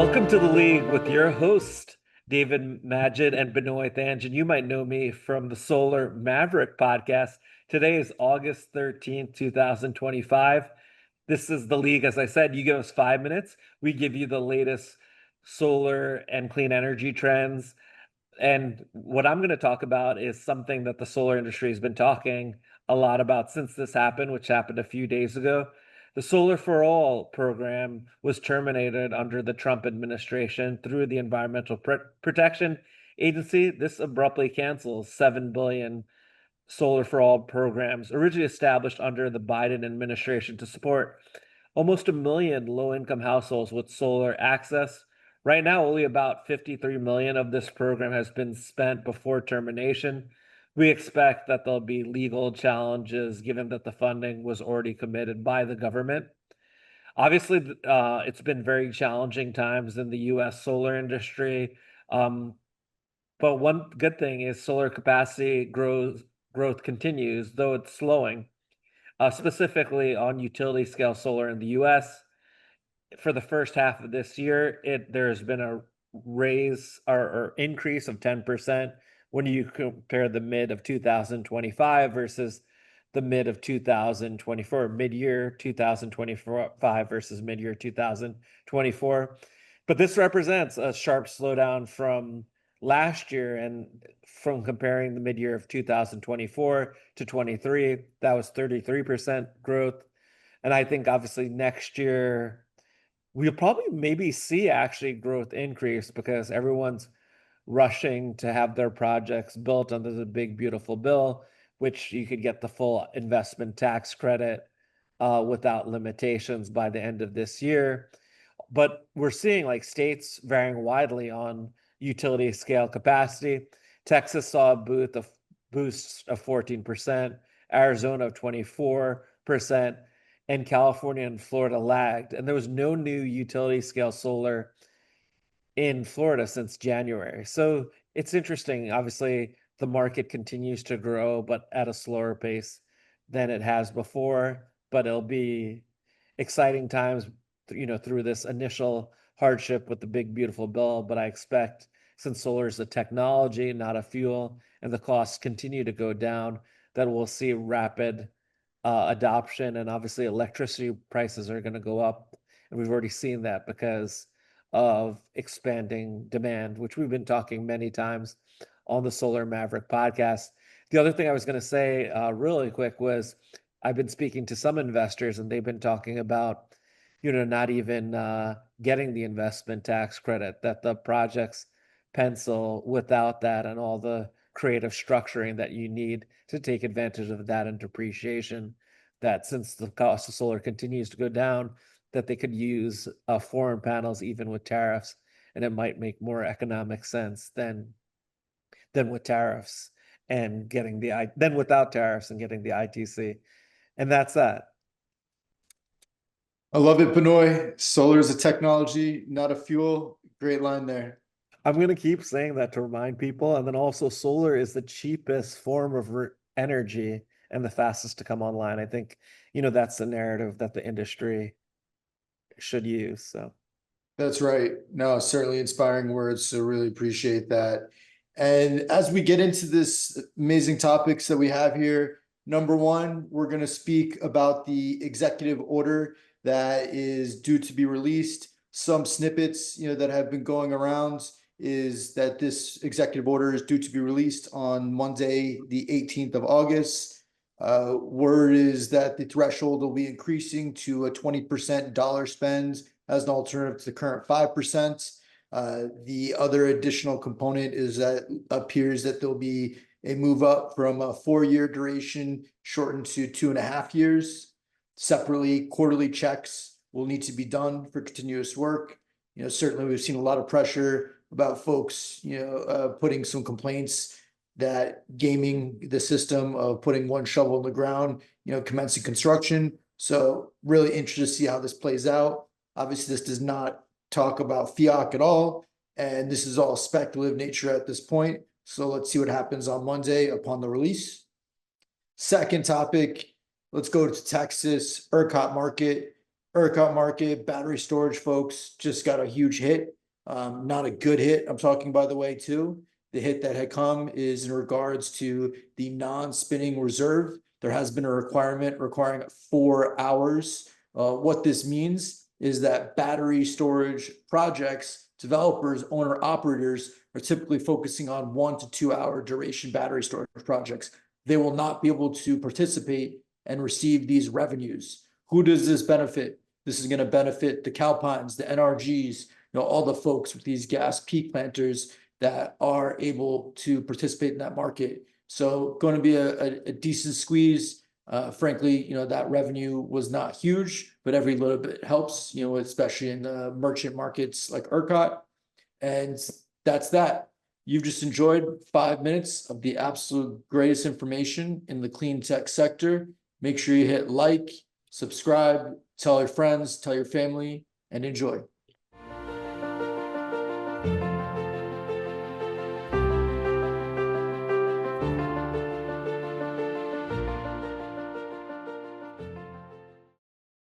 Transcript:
Welcome to the league with your host, David Magid and Benoy Thanjan. You might know me from the Solar Maverick Podcast. Today is August 13th, 2025. This is the league. As I said, you give us 5 minutes. We give you the latest solar and clean energy trends. And what I'm going to talk about is something that the solar industry has been talking a lot about since this happened, which happened a few days ago. The Solar for All program was terminated under the Trump administration through the Environmental Protection Agency. This abruptly cancels 7 billion Solar for All programs originally established under the Biden administration to support almost 1 million low-income households with solar access. Right now, only about 53 million of this program has been spent before termination. We expect that there'll be legal challenges given that the funding was already committed by the government. Obviously, it's been very challenging times in the US solar industry. But one good thing is solar capacity growth continues, though it's slowing, specifically on utility scale solar in the US. For the first half of this year, there's been a raise or increase of 10% when you compare the mid of 2025 versus the mid of 2024, mid-year 2025 versus mid-year 2024. But this represents a sharp slowdown from last year, and from comparing the mid-year of 2024 to 23, that was 33% growth. And I think obviously next year, we'll probably maybe see actually growth increase because everyone's rushing to have their projects built under the big, beautiful bill, which you could get the full investment tax credit without limitations by the end of this year. But we're seeing like states varying widely on utility scale capacity. Texas saw a boost of 14%, Arizona of 24%, and California and Florida lagged. And there was no new utility scale solar in Florida since January. So it's interesting. Obviously, the market continues to grow, but at a slower pace than it has before. But it'll be exciting times, through this initial hardship with the big, beautiful bill. But I expect, since solar is a technology, not a fuel, and the costs continue to go down, that we'll see rapid adoption. And obviously electricity prices are going to go up, and we've already seen that because of expanding demand, which we've been talking many times on the Solar Maverick podcast. The other thing I was going to say really quick was I've been speaking to some investors, and they've been talking about not even getting the investment tax credit, that the projects pencil without that, and all the creative structuring that you need to take advantage of that and depreciation, that since the cost of solar continues to go down, that they could use foreign panels even with tariffs, and it might make more economic sense than with tariffs and getting than without tariffs and getting the ITC. And that's that. I love it, Benoy. Solar is a technology, not a fuel. Great line there. I'm going to keep saying that to remind people. And then also, solar is the cheapest form of energy and the fastest to come online. I think, that's the narrative that the industry should use. So that's right. No, certainly inspiring words. So really appreciate that. And as we get into this amazing topics that we have here, number one, we're going to speak about the executive order that is due to be released. Some snippets, that have been going around is that this executive order is due to be released on Monday, the 18th of August. Word is that the threshold will be increasing to a 20% dollar spend as an alternative to the current 5%. The other additional component is that appears that there'll be a move up from a 4-year duration shortened to 2.5 years. Separately, quarterly checks will need to be done for continuous work. Certainly we've seen a lot of pressure about folks, putting some complaints that gaming the system of putting one shovel in the ground, commencing construction. So really interested to see how this plays out. Obviously, this does not talk about FIAC at all, and this is all speculative nature at this point. So let's see what happens on Monday upon the release. Second topic, let's go to Texas ERCOT market. ERCOT market, battery storage folks just got a huge hit. Not a good hit, I'm talking, by the way, too. The hit that had come is in regards to the non-spinning reserve. There has been a requirement requiring 4 hours. What this means is that battery storage projects, developers, owner operators are typically focusing on 1 to 2 hour duration battery storage projects. They will not be able to participate and receive these revenues. Who does this benefit? This is going to benefit the Calpines, the NRGs, all the folks with these gas peak planters that are able to participate in that market. So going to be a decent squeeze. Frankly, that revenue was not huge, but every little bit helps, especially in the merchant markets like ERCOT. And that's that. You've just enjoyed 5 minutes of the absolute greatest information in the clean tech sector. Make sure you hit like, subscribe, tell your friends, tell your family, and enjoy.